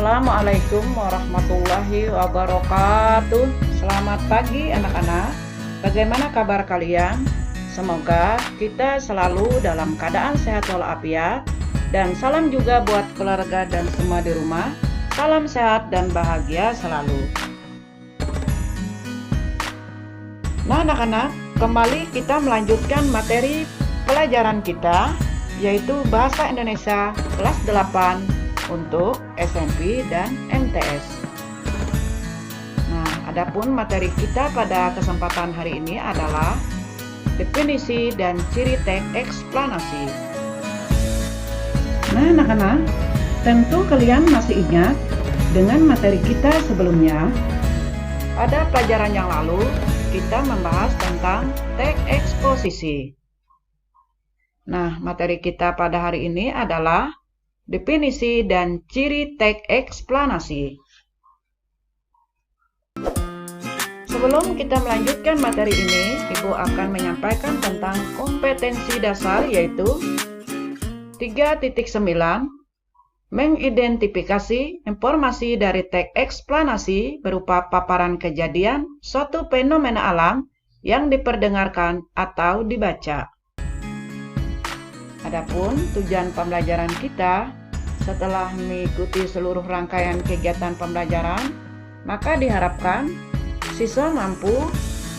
Assalamualaikum warahmatullahi wabarakatuh. Selamat pagi anak-anak. Bagaimana kabar kalian? Semoga kita selalu dalam keadaan sehat walafiat. Dan salam juga buat keluarga dan semua di rumah. Salam sehat dan bahagia selalu. Nah anak-anak, kembali kita melanjutkan materi pelajaran kita, yaitu Bahasa Indonesia kelas 8 untuk SMP dan MTS. Nah, adapun materi kita pada kesempatan hari ini adalah definisi dan ciri teks eksplanasi. Nah, anak-anak, tentu kalian masih ingat dengan materi kita sebelumnya. Pada pelajaran yang lalu, kita membahas tentang teks eksposisi. Nah, materi kita pada hari ini adalah definisi dan ciri teks eksplanasi. Sebelum kita melanjutkan materi ini, Ibu akan menyampaikan tentang kompetensi dasar, yaitu 3.9, mengidentifikasi informasi dari teks eksplanasi berupa paparan kejadian suatu fenomena alam yang diperdengarkan atau dibaca. Adapun tujuan pembelajaran kita setelah mengikuti seluruh rangkaian kegiatan pembelajaran, maka diharapkan siswa mampu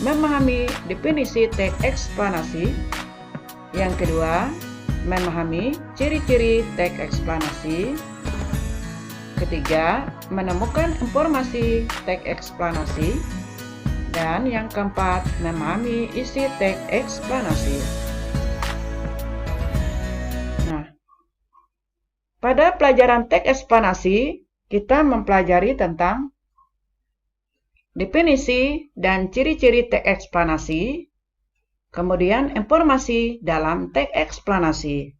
memahami definisi teks eksplanasi. Yang kedua, memahami ciri-ciri teks eksplanasi. Ketiga, menemukan informasi teks eksplanasi. Dan yang keempat, memahami isi teks eksplanasi. Pada pelajaran teks eksplanasi, kita mempelajari tentang definisi dan ciri-ciri teks eksplanasi, kemudian informasi dalam teks eksplanasi.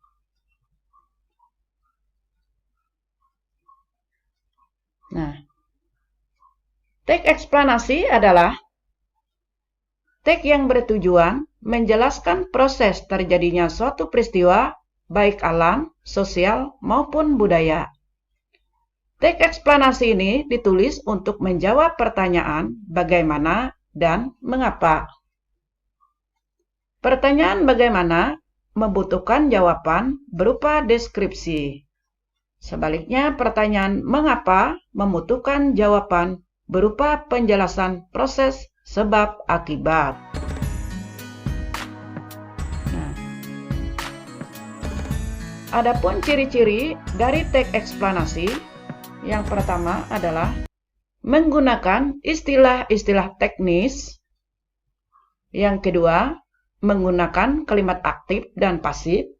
Nah, teks eksplanasi adalah teks yang bertujuan menjelaskan proses terjadinya suatu peristiwa baik alam, sosial, maupun budaya. Teks eksplanasi ini ditulis untuk menjawab pertanyaan bagaimana dan mengapa. Pertanyaan bagaimana membutuhkan jawaban berupa deskripsi. Sebaliknya, pertanyaan mengapa membutuhkan jawaban berupa penjelasan proses sebab akibat. Adapun ciri-ciri dari teks eksplanasi, yang pertama adalah menggunakan istilah-istilah teknis. Yang kedua, menggunakan kalimat aktif dan pasif.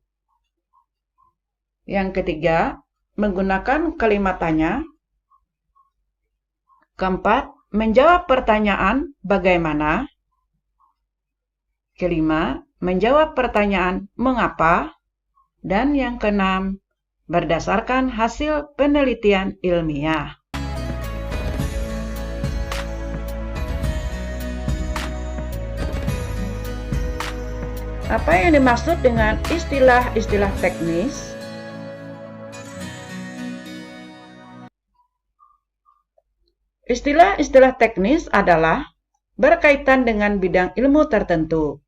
Yang ketiga, menggunakan kalimat tanya. Keempat, menjawab pertanyaan bagaimana. Kelima, menjawab pertanyaan mengapa. Dan yang keenam, berdasarkan hasil penelitian ilmiah. Apa yang dimaksud dengan istilah-istilah teknis? Istilah-istilah teknis adalah berkaitan dengan bidang ilmu tertentu.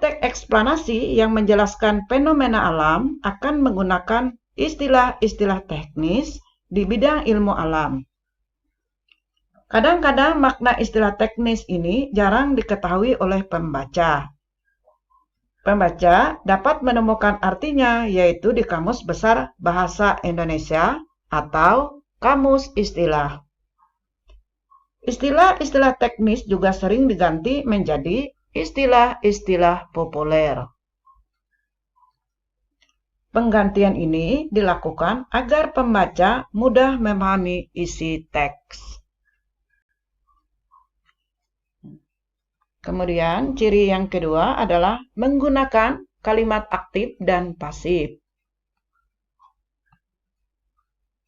Teks eksplanasi yang menjelaskan fenomena alam akan menggunakan istilah-istilah teknis di bidang ilmu alam. Kadang-kadang makna istilah teknis ini jarang diketahui oleh pembaca. Pembaca dapat menemukan artinya yaitu di Kamus Besar Bahasa Indonesia atau Kamus Istilah. Istilah-istilah teknis juga sering diganti menjadi istilah-istilah populer. Penggantian ini dilakukan agar pembaca mudah memahami isi teks. Kemudian, ciri yang kedua adalah menggunakan kalimat aktif dan pasif.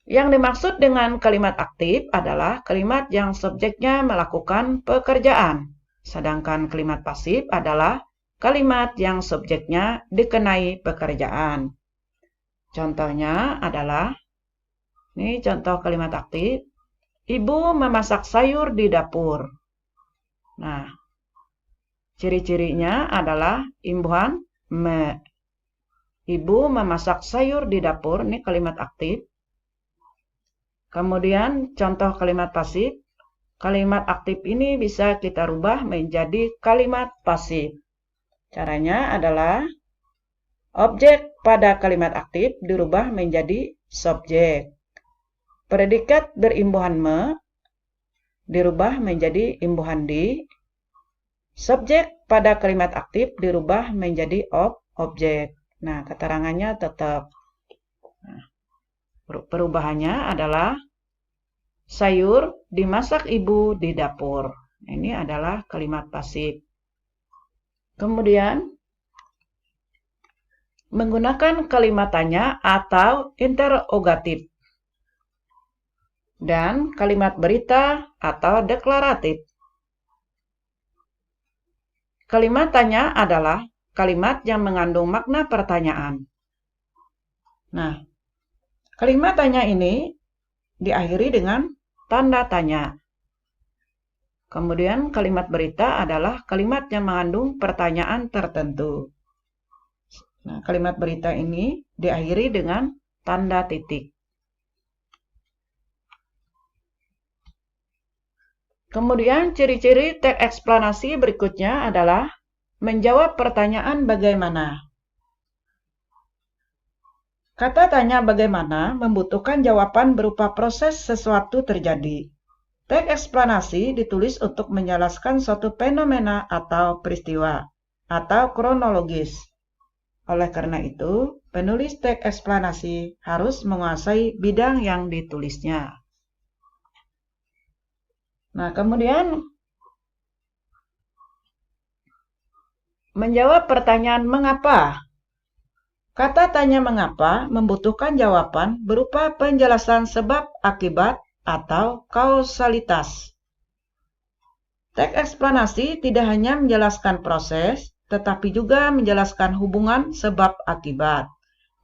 Yang dimaksud dengan kalimat aktif adalah kalimat yang subjeknya melakukan pekerjaan. Sedangkan kalimat pasif adalah kalimat yang subjeknya dikenai pekerjaan. Contohnya adalah Ini contoh kalimat aktif. Ibu memasak sayur di dapur. Nah, ciri-cirinya adalah imbuhan me. Ibu memasak sayur di dapur. Ini kalimat aktif. Kemudian contoh kalimat pasif. Kalimat aktif ini bisa kita rubah menjadi kalimat pasif. Caranya adalah objek pada kalimat aktif dirubah menjadi subjek. Predikat berimbuhan me dirubah menjadi imbuhan di. Subjek pada kalimat aktif dirubah menjadi objek. Nah, keterangannya tetap. Nah, perubahannya adalah sayur dimasak ibu di dapur. Ini adalah kalimat pasif. Kemudian, menggunakan kalimat tanya atau interogatif. Dan kalimat berita atau deklaratif. Kalimat tanya adalah kalimat yang mengandung makna pertanyaan. Nah, kalimat tanya ini diakhiri dengan tanda tanya. Kemudian kalimat berita adalah kalimat yang mengandung pertanyaan tertentu. Nah, kalimat berita ini diakhiri dengan tanda titik. Kemudian ciri-ciri teks eksplanasi berikutnya adalah menjawab pertanyaan bagaimana. Kata tanya bagaimana membutuhkan jawaban berupa proses sesuatu terjadi. Teks eksplanasi ditulis untuk menjelaskan suatu fenomena atau peristiwa atau kronologis. Oleh karena itu, penulis teks eksplanasi harus menguasai bidang yang ditulisnya. Nah, kemudian menjawab pertanyaan mengapa. Kata tanya mengapa membutuhkan jawaban berupa penjelasan sebab akibat atau kausalitas. Teks eksplanasi tidak hanya menjelaskan proses, tetapi juga menjelaskan hubungan sebab akibat.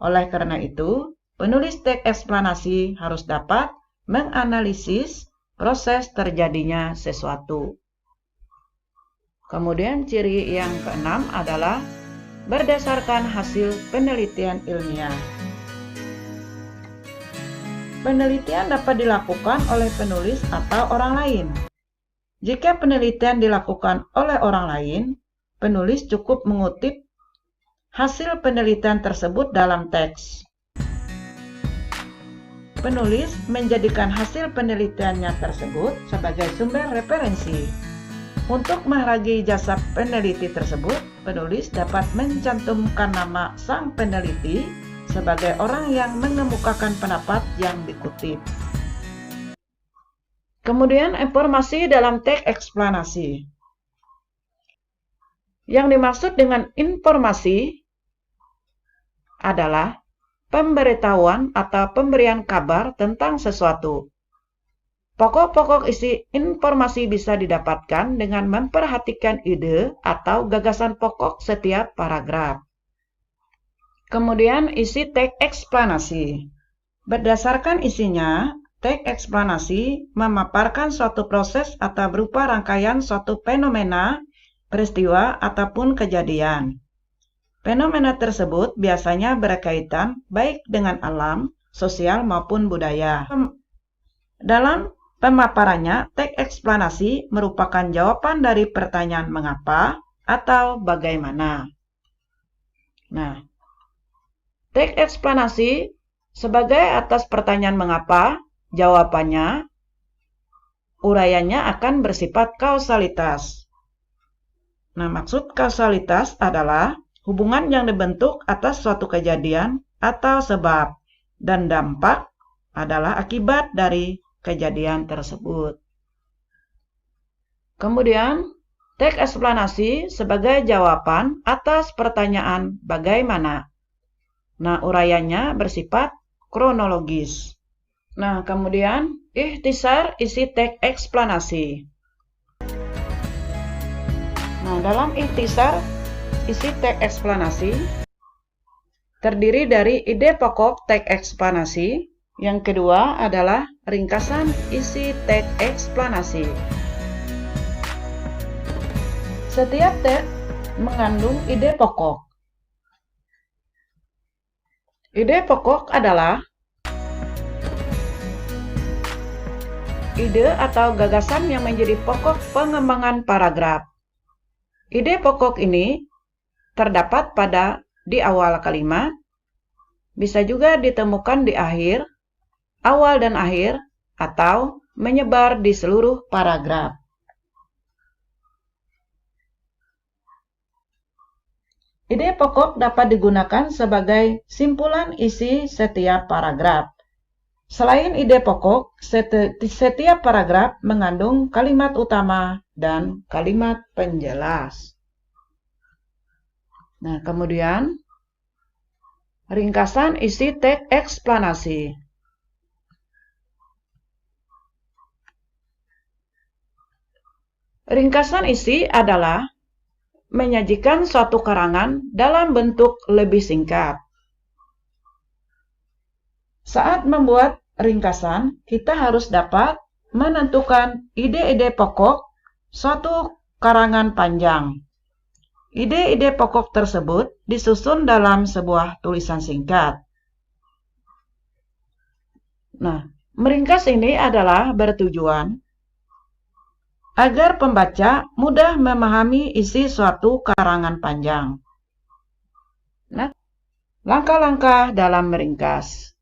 Oleh karena itu, penulis teks eksplanasi harus dapat menganalisis proses terjadinya sesuatu. Kemudian ciri yang keenam adalah berdasarkan hasil penelitian ilmiah. Penelitian dapat dilakukan oleh penulis atau orang lain. Jika penelitian dilakukan oleh orang lain, penulis cukup mengutip hasil penelitian tersebut dalam teks. Penulis menjadikan hasil penelitiannya tersebut sebagai sumber referensi. Untuk menghargai jasa peneliti tersebut, penulis dapat mencantumkan nama sang peneliti sebagai orang yang mengemukakan pendapat yang dikutip. Kemudian informasi dalam teks eksplanasi. Yang dimaksud dengan informasi adalah pemberitahuan atau pemberian kabar tentang sesuatu. Pokok-pokok isi informasi bisa didapatkan dengan memperhatikan ide atau gagasan pokok setiap paragraf. Kemudian isi teks eksplanasi. Berdasarkan isinya, teks eksplanasi memaparkan suatu proses atau berupa rangkaian suatu fenomena, peristiwa, ataupun kejadian. Fenomena tersebut biasanya berkaitan baik dengan alam, sosial, maupun budaya. Dalam pemaparannya, teks eksplanasi merupakan jawaban dari pertanyaan mengapa atau bagaimana. Nah, teks eksplanasi sebagai atas pertanyaan mengapa, jawabannya, uraiannya akan bersifat kausalitas. Nah, maksud kausalitas adalah hubungan yang dibentuk atas suatu kejadian atau sebab, dan dampak adalah akibat dari kejadian tersebut. Kemudian, teks eksplanasi sebagai jawaban atas pertanyaan bagaimana. Nah, uraiannya bersifat kronologis. Nah, kemudian ikhtisar isi teks eksplanasi. Nah, dalam ikhtisar isi teks eksplanasi terdiri dari ide pokok teks eksplanasi Yang kedua adalah ringkasan isi teks eksplanasi. Setiap teks mengandung ide pokok. Ide pokok adalah ide atau gagasan yang menjadi pokok pengembangan paragraf. Ide pokok ini terdapat di awal kalimat, bisa juga ditemukan di akhir, awal dan akhir, atau menyebar di seluruh paragraf. Ide pokok dapat digunakan sebagai simpulan isi setiap paragraf. Selain ide pokok, setiap paragraf mengandung kalimat utama dan kalimat penjelas. Nah, kemudian ringkasan isi teks eksplanasi. Ringkasan isi adalah menyajikan suatu karangan dalam bentuk lebih singkat. Saat membuat ringkasan, kita harus dapat menentukan ide-ide pokok suatu karangan panjang. Ide-ide pokok tersebut disusun dalam sebuah tulisan singkat. Nah, meringkas ini adalah bertujuan agar pembaca mudah memahami isi suatu karangan panjang. Nah, langkah-langkah dalam meringkas.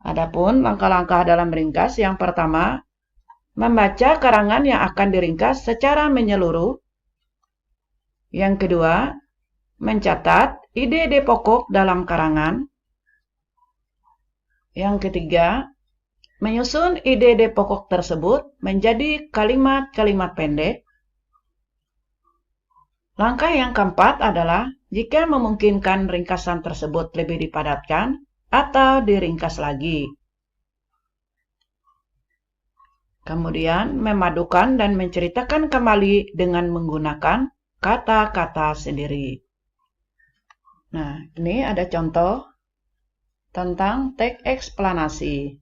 Adapun langkah-langkah dalam meringkas, yang pertama, membaca karangan yang akan diringkas secara menyeluruh. Yang kedua, mencatat ide-ide pokok dalam karangan. Yang ketiga, menyusun ide-ide pokok tersebut menjadi kalimat-kalimat pendek. Langkah yang keempat adalah jika memungkinkan ringkasan tersebut lebih dipadatkan atau diringkas lagi. Kemudian memadukan dan menceritakan kembali dengan menggunakan kata-kata sendiri. Nah, ini ada contoh tentang teks eksplanasi.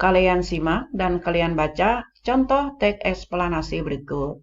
Kalian simak dan kalian baca contoh teks eksplanasi berikut.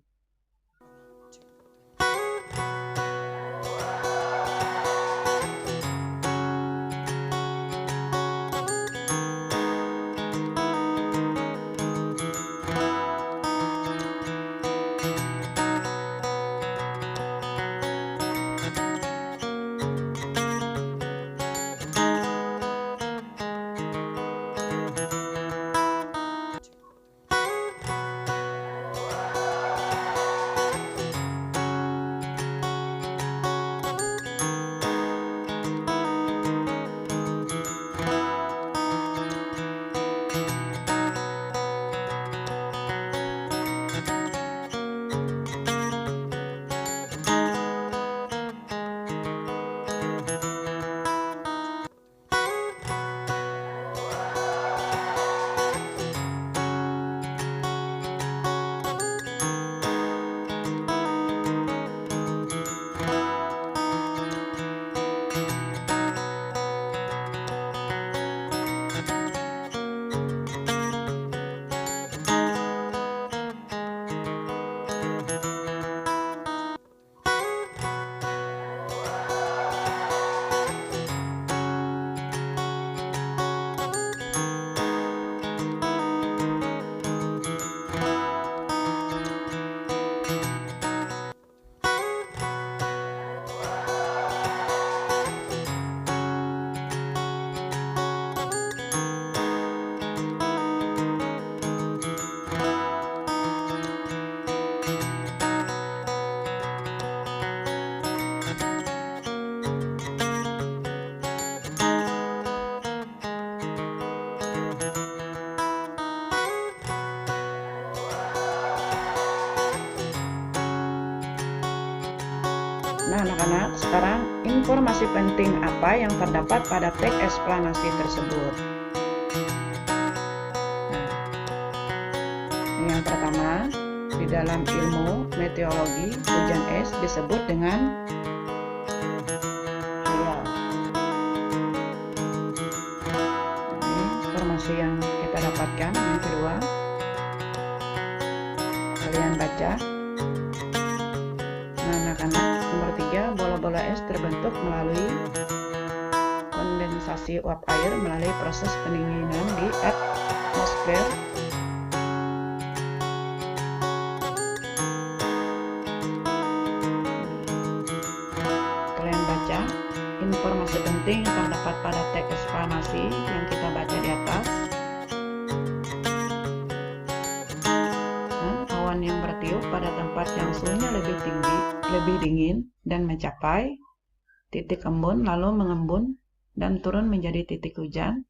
Nah, anak-anak, sekarang informasi penting apa yang terdapat pada teks eksplanasi tersebut. Nah, yang pertama, di dalam ilmu meteorologi, hujan es disebut dengan hail. baca. Nah, anak-anak, nomor 3, bola-bola es terbentuk melalui kondensasi uap air melalui proses pendinginan di atmosfer. Kalian baca informasi penting yang terdapat pada teks eksplanasi yang kita baca di atas. Awan yang bertiup pada tempat yang suhunya lebih dingin dan mencapai titik embun, lalu mengembun dan turun menjadi titik hujan.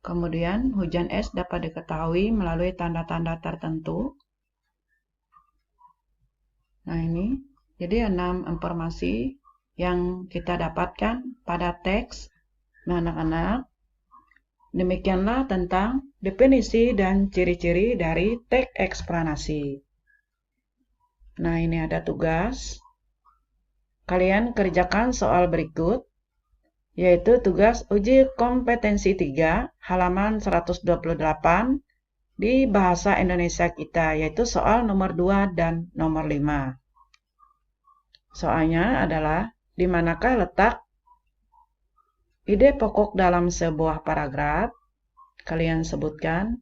Kemudian hujan es dapat diketahui melalui tanda-tanda tertentu. Nah, ini jadi 6 informasi yang kita dapatkan pada teks. Nah, anak-anak, demikianlah tentang definisi dan ciri-ciri dari teks eksplanasi. Nah, ini ada tugas. Kalian kerjakan soal berikut, yaitu tugas uji kompetensi 3, halaman 128 di bahasa Indonesia kita, yaitu soal nomor 2 dan nomor 5. Soalnya adalah, di manakah letak ide pokok dalam sebuah paragraf? Kalian sebutkan,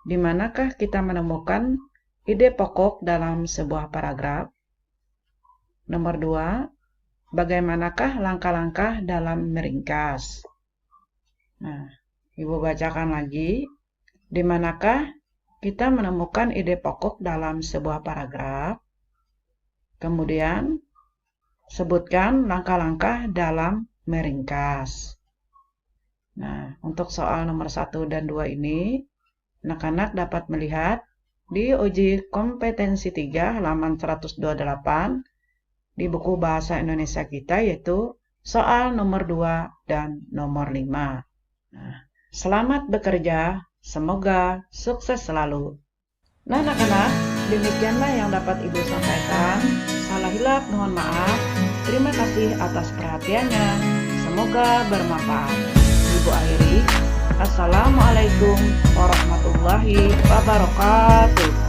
di manakah kita menemukan ide pokok dalam sebuah paragraf? Nomor 2, bagaimanakah langkah-langkah dalam meringkas? Nah, Ibu bacakan lagi, di manakah kita menemukan ide pokok dalam sebuah paragraf? Kemudian, sebutkan langkah-langkah dalam meringkas. Nah, untuk soal nomor 1 dan 2 ini, anak-anak dapat melihat di uji kompetensi 3 halaman 128 di buku bahasa Indonesia kita, yaitu soal nomor 2 dan nomor 5. Nah, selamat bekerja, semoga sukses selalu. Nah, anak-anak, demikianlah yang dapat Ibu sampaikan. Salah hilap mohon maaf. Terima kasih atas perhatiannya. Semoga bermanfaat. Ibu akhiri. Assalamualaikum warahmatullahi wabarakatuh.